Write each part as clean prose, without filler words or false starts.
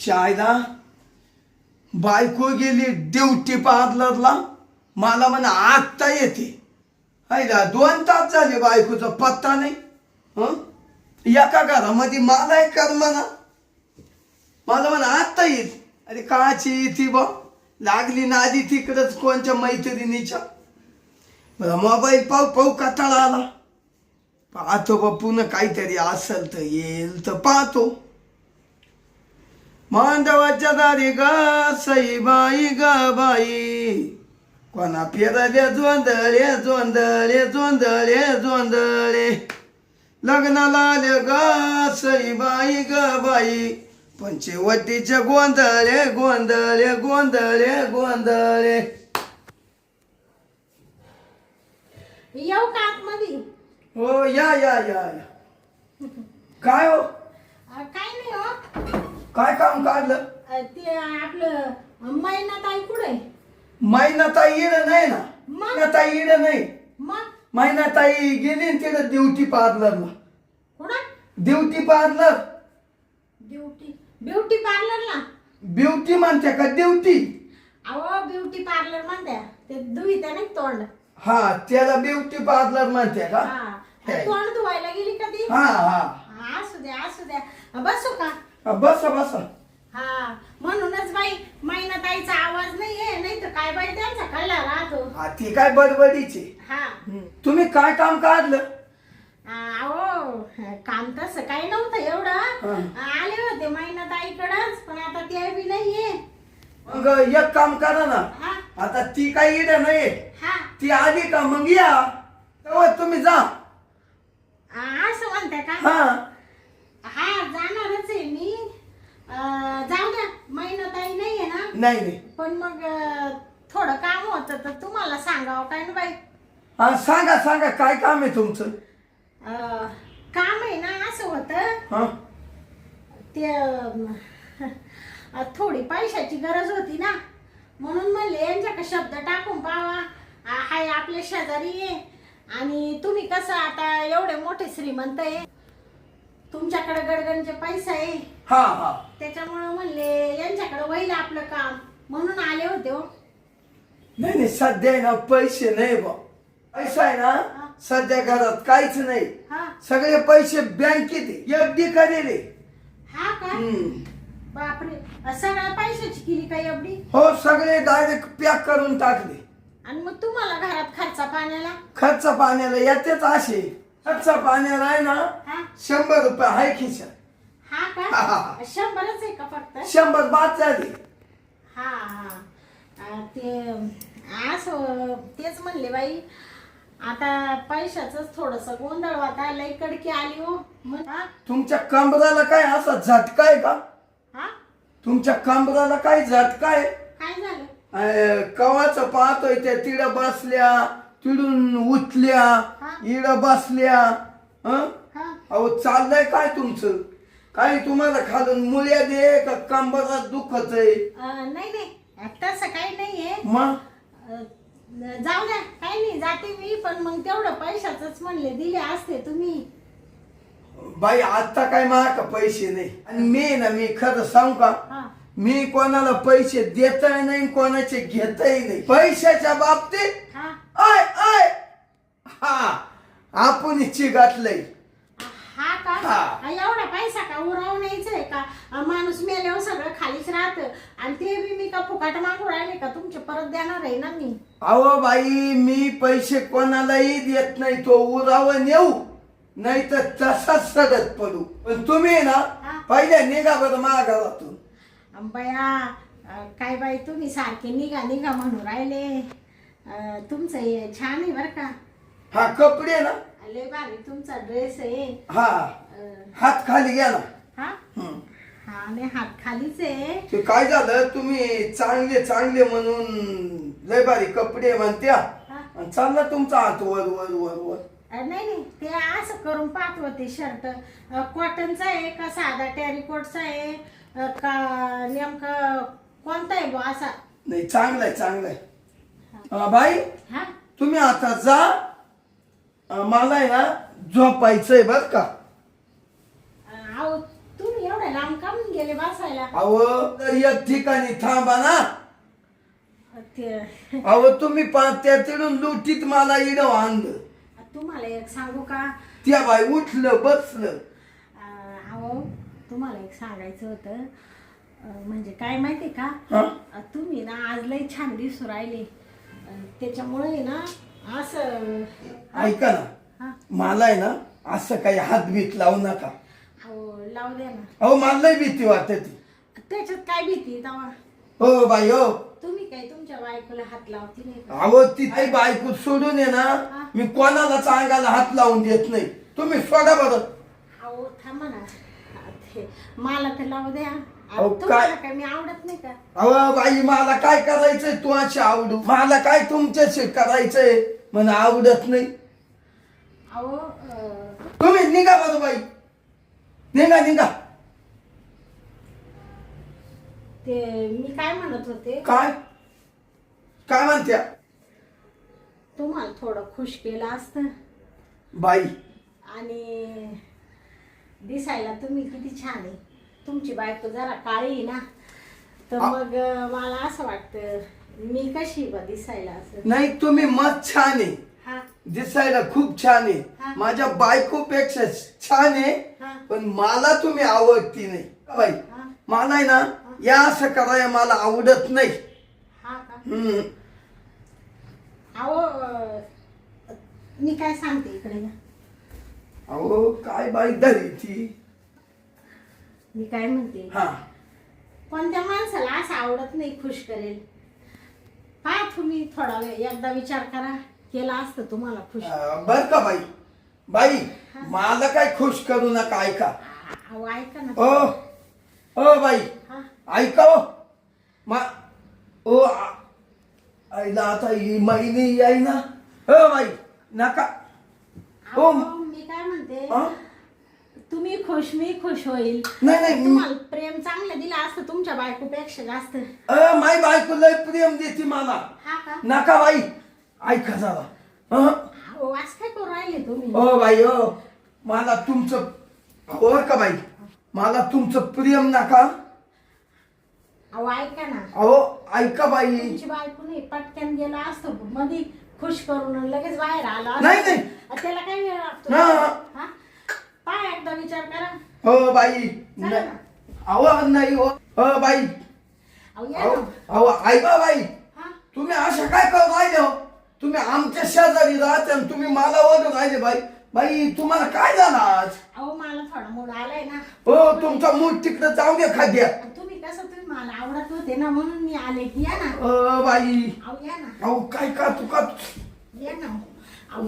शायदा बायको गेली ड्युटी पार्लरला. मला म्हणा आत्ता येते. हायला 2 तास झाले बायकोचा पत्ता नाही. एका घरामध्ये मला एक कर म्हणा. मला म्हणा आत्ता येईल. अरे काची ती बा लागली नादी तिकडच कोणच्या मैत्रिणीच्या. मला मोबाईल पाहू कटाळा आला. पाहतो बा पुन्हा काहीतरी असेल तर येईल तर पाहतो. मांडवाच्या दारी ग सईबाई ग बाई कोणा फेरले जोंधळे जोंधळे जोंधळे जोंधळे लग्नाला आले ग सईबाई ग बाई पंचवटीचे गोंधळे गोंधळे गोंधळे गोंधळे. येऊ का आतमध्ये? हो या या या काय हो काय नाही हो. काय काम काढलं? ते आपलं महिनाताई कुठे? महिनाताई इड नाही ना. मग? महिनाताई इड नाही. मग महिनाताई गेली तिकडे ड्युटी पार्लरला. कुठं? Duty parlour. ब्युटी पार्लरला? ब्युटी म्हणते का ड्युटी? अहो ब्युटी पार्लर म्हणत्या ते धुईत्या नाही तोंड. हा त्याला ब्युटी पार्लर म्हणते का? हा तोंड धुवायला गेली का ती? हा हा असू द्या असू द्या. बसू का? बसा बसा. हा म्हणूनच बाई महिनाताईचा आवाज नाहीये. नाही तर काय बाई त्यांचा कल्ला राहतो. हा ती काय बडबडीची. हा तुम्ही काय काम काढलं? अहो काम तसं काही नव्हतं एवढं. आले होते महिनाताईकडंच पण आता ते बी नाहीये. मग एक काम करा ना. हा आता ती काही इड नाही. हा ती आली का मग या तेव्हा तुम्ही जा. असं म्हणताय का? हा हा जाणारच आहे मी. जाऊ द्या महिनाताई नाहीये ना. नाही नाही. पण मग थोडं काम होतं तर तुम्हाला सांगावं काय ना बाई. हा सांगा सांगा काय काम आहे तुमचं? काम आहे ना असं होतं हा ते थोडी पैशाची गरज होती ना म्हणून म्हणले यांच्याकडे शब्द टाकून पावा. हाय आपले शेजारी आहे आणि तुम्ही कसं आता एवढे मोठे श्रीमंत आहे तुमच्याकडे गडगडचे पैसा आहे. हा हा त्याच्यामुळे म्हणले यांच्याकडे होईल आपलं काम म्हणून आले होते हो. नाही नाही सध्या आहे ना पैसे नाही बा. पैसा आहे ना सध्या घरात काहीच नाही. हा सगळे पैसे बँकेत एफडी करेले. हा का? बापरे सगळ्या पैशाची केली काय एवढी? हो सगळे डायरेक्ट पॅक करून टाकले. आणि मग तुम्हाला घरात खर्चा पाण्याला? खर्च पाण्याला येतेच असे. खर्च पाण्याला आहे ना हा 100 रुपये आहे खिशात. हा हा, हा. का? 100च आहे का फक्त? 100 बाद झाले. हा हा ते असं तेच म्हणले बाई आता पैशाच थोडस गोंधळ होता. लई कडकी आली हो. तुमच्या कमराला काय असा झटका आहे का? हा तुमच्या कमराला काय झटका आहे? काय झालं? कवाच पाहतोय त्या तिड बसल्या तिडून उठल्या इड बसल्या. हा अहो चाललंय काय तुमचं? काय तुम्हाला खालून मुळ्या दे का कंबरात दुखत आहे? नाही नाही तसं काही नाहीये. मग जाऊ द्या काही नाही जाते मी. पण मग तेवढं पैशाच म्हणले दिले असते तुम्ही. बाई आता काय माग पैसे नाही. आणि मी खरं सांगू का हा मी कोणाला पैसे देतही नाही कोणाचे घेतही नाही. पैशाच्या बाबतीत हा आय आय हा आपण चिघाटलंय. हा का? हा. एवढा पैसा का उराव न्यायचंय का? माणूस मेल्यावर सगळं खालीच राहत. आणि ते बी मी का फुकाट मागू राहिले का? तुमचे परत देणार आहे ना मी. अहो बाई मी पैसे कोणालाही देत नाही. तो उराव नेऊ नाही तर तसाच सडत पडू. पण तुम्ही ना पहिल्या निघा बरं माघारातून. बया काय बाई तुम्ही सारखे निघा निघा म्हणून राहिले. तुमचं हे छान आहे बरं का. हा कपडे ना लय भारी तुमचा ड्रेस आहे. हा हात खाली घ्या ना. हा हा आणि हात खालीच आहे. ते काय झालं तुम्ही चांगले चांगले म्हणून लय भारी कपडे म्हणत्या आणि चालला तुमचा हात वर वर वर वर. नाही नाही ते असं करून पाठवते. शर्ट कॉटनचा आहे का साधा टेरिकोटचा आहे का नेमकं कोणता आहे बा असा? नाही चांगलाय चांगलाय. बाई हा तुम्ही आता जा. मला आहे ना झोपायचंय बर का. अहो तुम्ही एवढ्या लांब का म्हणून गेले बसायला. अहो तर एक ठिकाणी थांबा ना. ते अहो तुम्ही त्या तिडून लुटीत मला इड आणलं. तुम्हाला एक सांगू का? त्या बाई उठलं बसलं. अहो तुम्हाला एक सांगायचं होतं. म्हणजे काय माहिती का, हा? तुम्ही ना आज लय छान दिसू राहिले. त्याच्यामुळे ना असं ऐका ना, हा मला आहे ना असं काही हातबीत लावू नका. अहो लावू द्या ना. अहो मला लय भीती वाटते ती. त्याच्यात काय भीती तवा? हो बाई हो. तुम्ही काय तुमच्या बायकोला हात लावती नाही का? अहो ती काही बायको सोडून आहे ना, मी कोणाला अंगाला हात लावून देत नाही. तुम्ही सोडा बरं. अहो थांबा ना. मला तर लावू द्या. अहो, तुम्हाला काय मी आवडत नाही का? अहो बाई मला काय करायचंय तुझ्याशी आवडू, मला काय तुमच्याशी करायचंय मला आवडत नाही. अहो तुम्ही निघा बरं बाई, निघा निघा. ते मी काय म्हणत होते, काय काय म्हणत्या तुम्हाला थोडं खुश केलं असतं. बाई? आणि दिसायला तुम्ही किती छान आहे. तुमची बायको जरा काळी आहे ना, तर मग मला असं वाटतं मी कशी बा दिसायला असं. नाही तुम्ही मत छान आहे, हा दिसायला खूप छान आहे, हा. माझ्या बायकोपेक्षा छान आहे. हा पण मला तुम्ही आवडती नाही बाई. हा मला आहे ना या असं करायला मला आवडत नाही. हा का? हम्म. अहो मी काय सांगते इकडे ना. अहो काय बाई धरी ती. मी काय म्हणते, हा कोणत्या माणसाला असं आवडत नाही खुश करेल. पहा तुम्ही थोडा वेळ एकदा विचार करा, केला असतं तुम्हाला खुश. बर का बाई? बाई मला काय खुश करू नका. ऐका अहो ऐका ना. ओ बाई हा ऐका ओ. मा ओ आईला आता ही महिने याय ना. हो बाई नका. अहो, मी काय म्हणते, हा? तुम्ही खुश मी खुश होईल. नाही नाही तुम्हाला प्रेम चांगलं दिलं असतं तुमच्या बायकोपेक्षा जास्त. माई बायको लय प्रेम देते मला. हा का? नका बाई ऐका जरा. अहो असं काय करू राहिले तुम्ही? ओ बाई ओ मला तुमचं हो का बाई, मला तुमचं प्रेम नका. अहो ऐका ना. अहो ऐका बाई. तुमची बायको नाही पटकन गेला असतो मध्ये खुश करून लगेच बाहेर आला. नाही, नाही. त्याला काय वेळ लागतो? हा. हा? पहा एकदा विचार करा. हो बाई. चला ना. अहो नाही हो. हो बाई. अहो या ना. अहो ऐका बाई, हा? तुम्ही अशा काय करू राहिले हो? तुम्ही आमच्या शेजारी राहते आणि तुम्ही मला ओढून राहिले बाई. बाई तुम्हाला काय झालं आज? अहो मला थोडा मूड आलाय ना. हो तुमचा मूड तिकडे जाऊ दे खाद्या. तुम्ही तुम्ही मला आवडत होते ना म्हणून मी आले की या ना. बाई अहो या ना. अहो काय का तू का या ना. अहो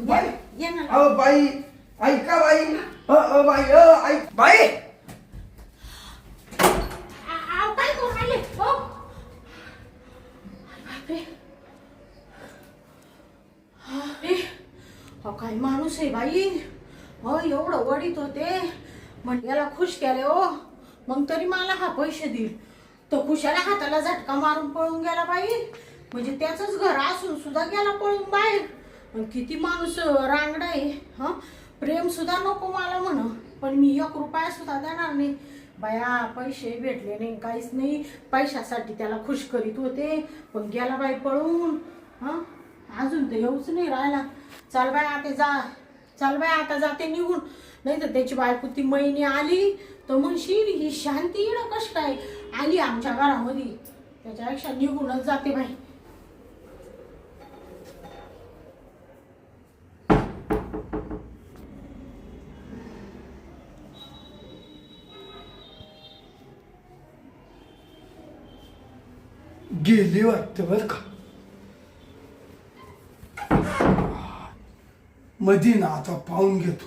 बाई. या ना. अहो बाई ऐका बाई. बाई ऐक बाई. अहो काय करू राहिले? हो बापरे. अहो काय माणूस आहे बाई. हो एवढं वडीत होते म्हणजे याला खुश केले हो, मग तरी मला हा पैसे देईल. तो खुशाला हाताला झटका मारून पळून गेला बाई. म्हणजे त्याचंच घर असून सुद्धा गेला पळून बाहेर. किती माणूस रांगडा आहे. हा प्रेम सुद्धा नको मला म्हण, पण मी 1 रुपया सुद्धा देणार नाही. बाया पैसे भेटले नाही काहीच नाही. पैशासाठी त्याला खुश करीत होते पण गेला बाई पळून. हा अजून तर येऊच नाही राहिला. चल बाय आता जा. चल बाय आता जाते निघून. नाही तर त्याची बायको ती महिने आली तर म्हणशील ही शांती इकडं कश काय आली आमच्या घरामध्ये. त्याच्यापेक्षा निघूनच जाते बाई. गेली वाटतं बर का. मधी ना आता पाहून घेतो.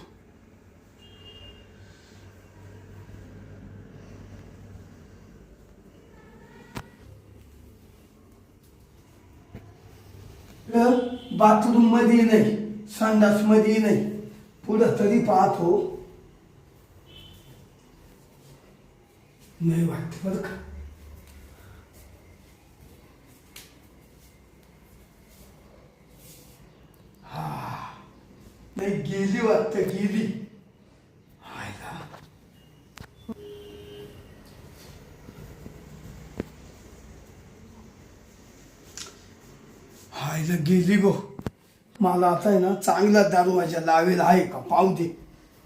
बाथरूम मध्ये नाही, संडास मध्ये नाही, पुढं तरी पाहतो. नाही वाटत बर का. नाही गेली वाटतं गेली. आईला गेली गो. मला आता आहे ना चांगला दरवाजा लावेल आहे का पाहू दे.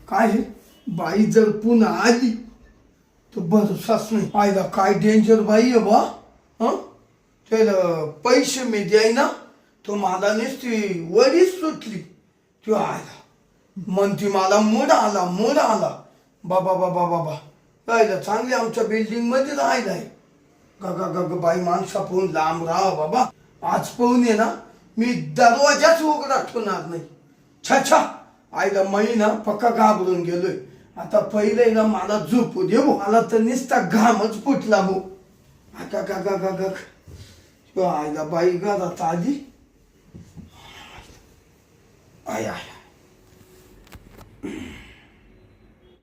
काय रे, बाई जर पुन्हा आली तर भरोसाच नाही. आईला काय डेंजर बाई आहे बा. हं, त्याला पैसे मी द्याय ना तो मला नुसती वरीच सुटली. तो आला म्हणती मला मूड आला. बाबा बाबा बाबा राहिला चांगले आमच्या बिल्डिंग मध्ये राहिलाय. ग बाई माणसा पाहून लांब राहा बाबा. आज पाहून ये ना मी दरवाजाच उघडा ठेवणार नाही. छा आईला मी ना पक्का घाबरून गेलोय. आता पहिले ना मला झोपू दे भो. मला तर नुसता घामच फुटला भो. आईला बाई घरात आली. आय